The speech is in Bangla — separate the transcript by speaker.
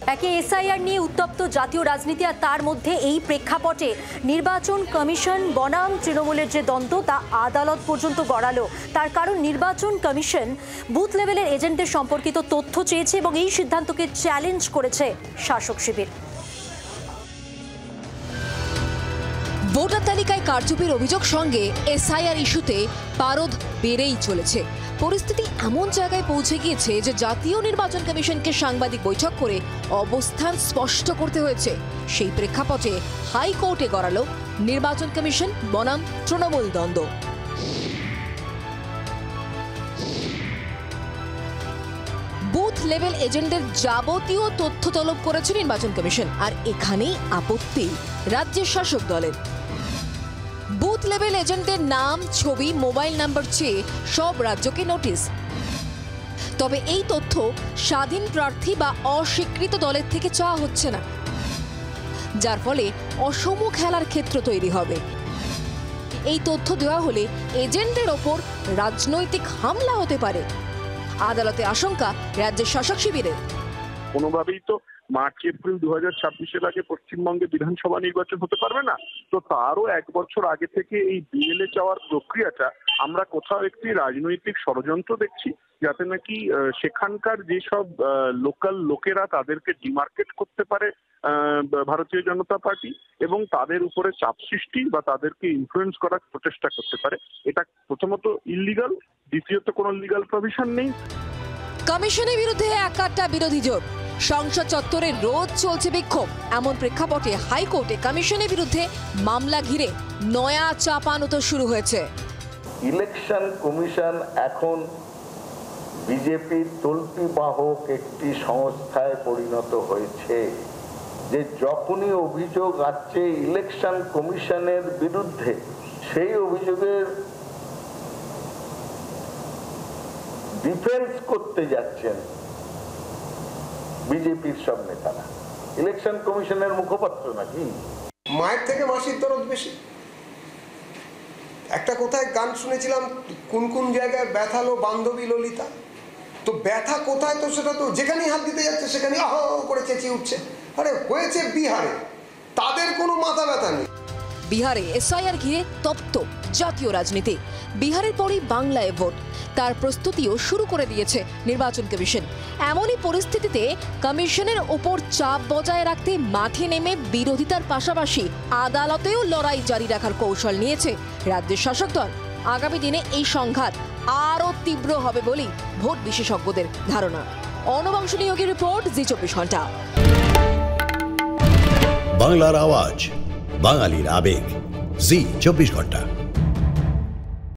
Speaker 1: একে এসআইআর নিয়ে উত্তপ্ত জাতীয় রাজনীতি, আর তার মধ্যে এই প্রেক্ষাপটে নির্বাচন কমিশন বনাম তৃণমূলের যে দ্বন্দ্ব তা আদালত পর্যন্ত গড়ালো। তার কারণ নির্বাচন কমিশন বুথ লেভেলের এজেন্টদের সম্পর্কিত তথ্য চেয়েছে এবং এই সিদ্ধান্তকে চ্যালেঞ্জ করেছে শাসক শিবির।
Speaker 2: ভোটার তালিকায় কারচুপির অভিযোগ সঙ্গে এসআইআর ইস্যুতে পারদ বেড়েই চলেছে। পরিস্থিতি এমন জায়গায় পৌঁছে গিয়েছে যে জাতীয় নির্বাচন কমিশনকে সাংবাদিক বৈঠক করে অবস্থান স্পষ্ট করতে হয়েছে। সেই প্রেক্ষাপটে হাইকোর্টে গড়ালো নির্বাচন কমিশন বনাম তৃণমূল দ্বন্দ্ব। বুথ লেভেল এজেন্টদের যাবতীয় তথ্য তলব করেছে নির্বাচন কমিশন, আর এখানেই আপত্তি রাজ্যের শাসক দলের। বুথ লেভেল এজেন্টদের নাম, ছবি, মোবাইল নাম্বার চেয়ে সব রাজ্যকে নোটিশ। তবে এই তথ্য স্বাধীন প্রার্থী বা অস্বীকৃত দলের থেকে চাওয়া হচ্ছে না, যার ফলে অসম খেলার ক্ষেত্র তৈরি হবে। এই তথ্য দেওয়া হলে এজেন্টদের ওপর রাজনৈতিক হামলা হতে পারে। আদালতে আশঙ্কা রাজ্যের শাসক শিবিরের।
Speaker 3: কোনোভাবেই তো মার্চ এপ্রিল 2026-এর আগে পশ্চিমবঙ্গে বিধানসভা নির্বাচন হতে পারবে না। তো তারও 1 বছর আগে থেকে এই বিএলএ চাওয়ার প্রক্রিয়াটা আমরা কোথাও একটি রাজনৈতিক ষড়যন্ত্র দেখছি, যাতে নাকি সেখানকার যেসব লোকাল লোকেরা তাদেরকে ডিমার্কেট করতে পারে ভারতীয় জনতা পার্টি এবং তাদের উপরে চাপ সৃষ্টি বা তাদেরকে ইনফ্লুয়েন্স করার প্রচেষ্টা করতে পারে। এটা প্রথমত ইললিগাল, দ্বিতীয়ত কোনো লিগাল প্রভিশন নেই।
Speaker 2: কমিশনের বিরুদ্ধে একাটা বিরোধী জোট, সংসদ চত্বরে রোজ চলছে বিক্ষোভ। এমন প্রেক্ষাপটে হাইকোর্টে কমিশনের বিরুদ্ধে মামলা ঘিরে নয়া চাপানো শুরু হয়েছে।
Speaker 4: ইলেকশন কমিশন এখন বিজেপির তল্পিবাহক একটি সংস্থায় পরিণত হয়েছে, যে যখনই অভিযোগ আসছে ইলেকশন কমিশনের বিরুদ্ধে, সেই অভিযোগের ডিফেন্স করতে যাচ্ছেন বিজেপির সব নেতারা। ইলেকশন কমিশনের মুখপাত্র নাকি?
Speaker 5: মায়ের থেকে মাসির দরদ বেশি। একটা কোথায় গান শুনেছিলাম, কোন কোন জায়গায় ব্যথালো বান্ধবী ললিতা। তো ব্যথা কোথায়, তো সেটা তো যেখানেই হাত দিতে যাচ্ছে সেখানে আহ করে চেঁচিয়ে উঠছে। আরে হয়েছে বিহারে, তাদের কোনো মাথা ব্যথা নেই।
Speaker 2: বিহারে এসআইআর ঘিরে তপ্ত জাতীয় রাজনীতি। বিহারের পরই বাংলায় ভোট, তার প্রস্তুতিও শুরু করে দিয়েছে নির্বাচন কমিশন। এমনই পরিস্থিতিতে কমিশনের ওপর চাপ বজায় রাখতে মাঠে নেমে বিরোধিতার পাশাপাশি আদালতেও লড়াই জারি রাখার কৌশল নিয়েছে রাজ্যের শাসক দল। আগামী দিনে এই সংঘাত আরও তীব্র হবে বলেই ভোট বিশেষজ্ঞদের ধারণা। অনবাংশ নিয়োগের রিপোর্ট, জি 24 ঘন্টা।
Speaker 6: বাংলার আওয়াজ, বাঙালির আবেগ, জি 24 ঘন্টা।